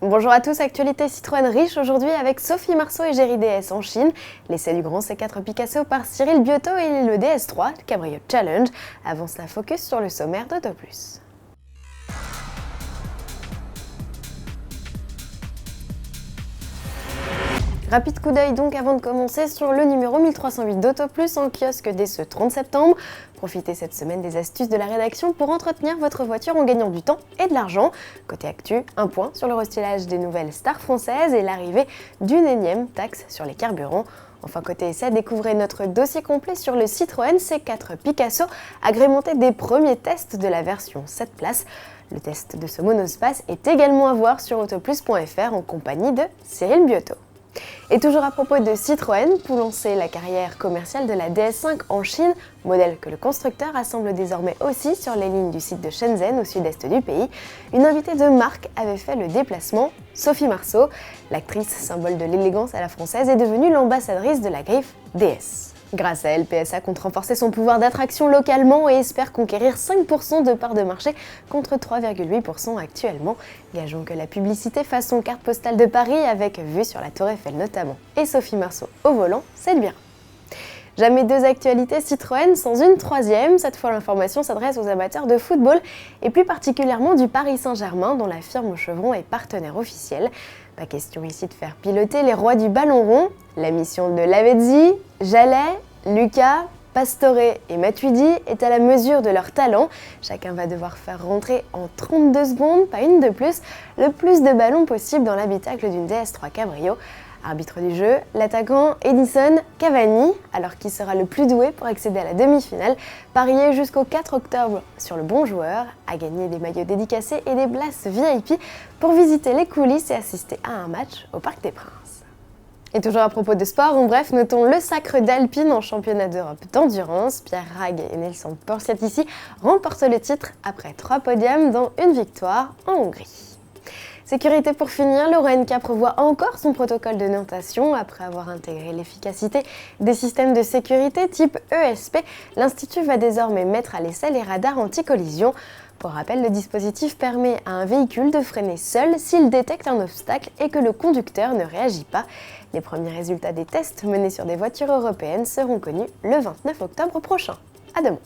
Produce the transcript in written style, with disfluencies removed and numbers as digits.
Bonjour à tous, actualité Citroën riche aujourd'hui avec Sophie Marceau et Géry DS en Chine, l'essai du grand C4 Picasso par Cyril Biotto et le DS3, le Cabrio Challenge, avance la focus sur le sommaire d'Auto+. Rapide coup d'œil donc avant de commencer sur le numéro 1308 d'Auto+ en kiosque dès ce 30 septembre. Profitez cette semaine des astuces de la rédaction pour entretenir votre voiture en gagnant du temps et de l'argent. Côté actu, un point sur le restylage des nouvelles stars françaises et l'arrivée d'une énième taxe sur les carburants. Enfin côté essai, découvrez notre dossier complet sur le Citroën C4 Picasso, agrémenté des premiers tests de la version 7 places. Le test de ce monospace est également à voir sur autoplus.fr en compagnie de Cyril Biotto. Et toujours à propos de Citroën, pour lancer la carrière commerciale de la DS5 en Chine, modèle que le constructeur assemble désormais aussi sur les lignes du site de Shenzhen au sud-est du pays, une invitée de marque avait fait le déplacement, Sophie Marceau. L'actrice, symbole de l'élégance à la française, est devenue l'ambassadrice de la griffe DS. Grâce à elle, PSA compte renforcer son pouvoir d'attraction localement et espère conquérir 5% de part de marché contre 3,8% actuellement. Gageons que la publicité façon carte postale de Paris avec vue sur la Tour Eiffel notamment. Et Sophie Marceau au volant, c'est le bien. Jamais deux actualités Citroën sans une troisième. Cette fois, l'information s'adresse aux amateurs de football et plus particulièrement du Paris Saint-Germain dont la firme au chevron est partenaire officiel. Pas question ici de faire piloter les rois du ballon rond. La mission de Lavezzi, Jallet, Lucas, Pastore et Matuidi est à la mesure de leur talent. Chacun va devoir faire rentrer en 32 secondes, pas une de plus, le plus de ballons possible dans l'habitacle d'une DS3 Cabrio. Arbitre du jeu, l'attaquant Edinson Cavani, alors qui sera le plus doué pour accéder à la demi-finale, pariez jusqu'au 4 octobre sur le bon joueur, à gagner des maillots dédicacés et des places VIP pour visiter les coulisses et assister à un match au Parc des Princes. Et toujours à propos de sport, en bref, notons le sacre d'Alpine en championnat d'Europe d'endurance. Pierre Rague et Nelson Portiatici remportent le titre après 3 podiums dont une victoire en Hongrie. Sécurité pour finir, l'Euro-NCAP revoit encore son protocole de notation. Après avoir intégré l'efficacité des systèmes de sécurité type ESP, l'Institut va désormais mettre à l'essai les radars anti-collision. Pour rappel, le dispositif permet à un véhicule de freiner seul s'il détecte un obstacle et que le conducteur ne réagit pas. Les premiers résultats des tests menés sur des voitures européennes seront connus le 29 octobre prochain. À demain.